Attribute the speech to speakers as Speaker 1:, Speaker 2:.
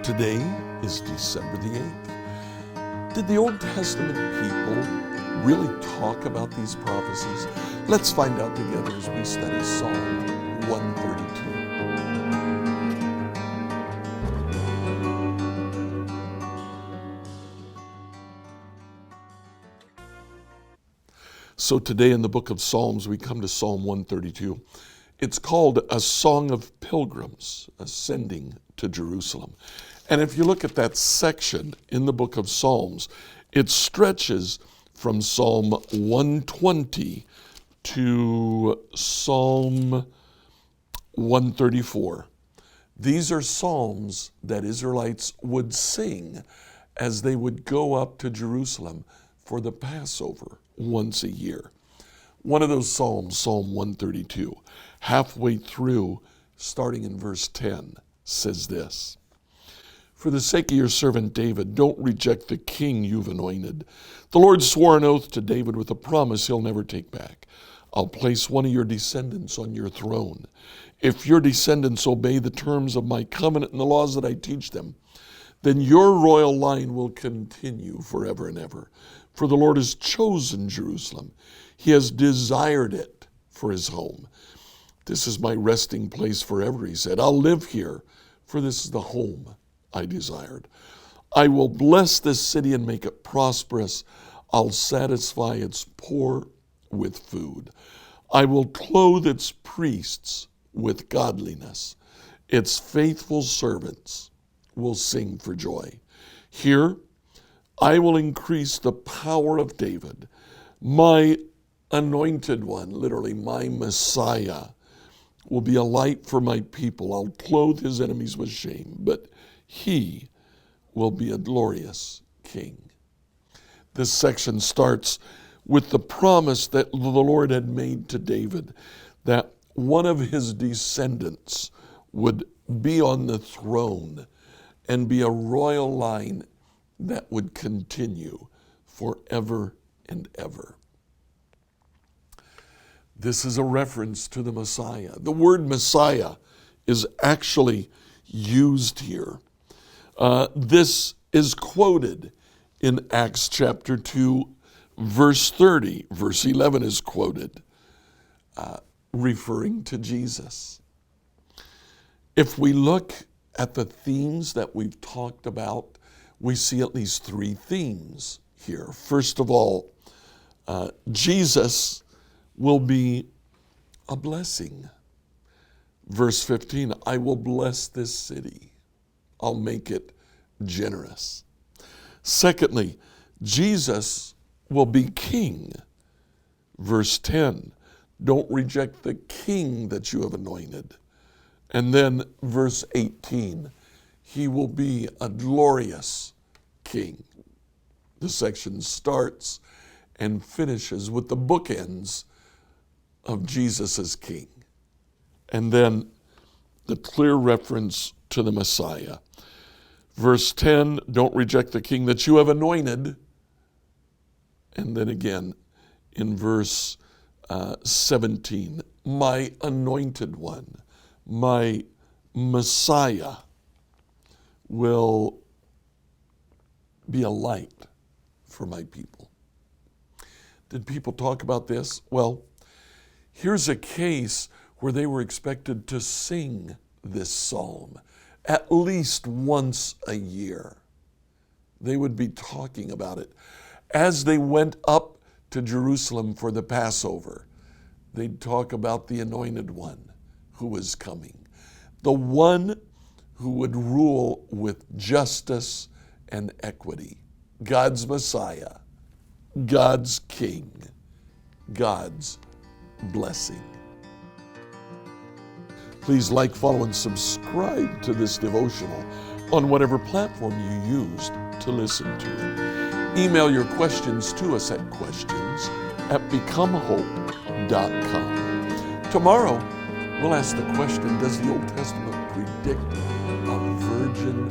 Speaker 1: Today is December the 8th. Did the Old Testament people really talk about these prophecies? Let's find out together as we study Psalm 132. So today in the book of Psalms, we come to Psalm 132. It's called a song of pilgrims ascending to Jerusalem. And if you look at that section in the book of Psalms, it stretches from Psalm 120 to Psalm 134. These are psalms that Israelites would sing as they would go up to Jerusalem for the Passover once a year. One of those psalms, Psalm 132, halfway through, starting in verse 10, says this: "For the sake of your servant David, don't reject the king you've anointed. The Lord swore an oath to David with a promise he'll never take back. I'll place one of your descendants on your throne. If your descendants obey the terms of my covenant and the laws that I teach them, then your royal line will continue forever and ever. For the Lord has chosen Jerusalem. He has desired it for his home. This is my resting place forever," he said. "I'll live here, for this is the home I desired. I will bless this city and make it prosperous. I'll satisfy its poor with food. I will clothe its priests with godliness. Its faithful servants will sing for joy. Here I will increase the power of David. My anointed one," literally my Messiah, "will be a light for my people. I'll clothe his enemies with shame, but he will be a glorious king." This section starts with the promise that the Lord had made to David that one of his descendants would be on the throne and be a royal line that would continue forever and ever. This is a reference to the Messiah. The word Messiah is actually used here. This is quoted in Acts chapter 2, verse 30. Verse 11 is quoted, referring to Jesus. If we look at the themes that we've talked about, we see at least three themes here. First of all, Jesus will be a blessing. Verse 15, "I will bless this city. I'll make it generous." Secondly, Jesus will be king. Verse 10, "Don't reject the king that you have anointed." And then verse 18, "He will be a glorious king." The section starts and finishes with the bookends of Jesus as king. And then the clear reference to the Messiah. Verse 10, "Don't reject the king that you have anointed." And then again in verse 17, "My anointed one, my Messiah, will be a light for my people." Did people talk about this? Well, here's a case where they were expected to sing this psalm at least once a year. They would be talking about it. As they went up to Jerusalem for the Passover, they'd talk about the anointed one who was coming, the one who would rule with justice and equity, God's Messiah, God's King, God's blessing. Please like, follow, and subscribe to this devotional on whatever platform you used to listen to. Email your questions to us at questions@becomehope.com. Tomorrow, we'll ask the question, does the Old Testament predict a virgin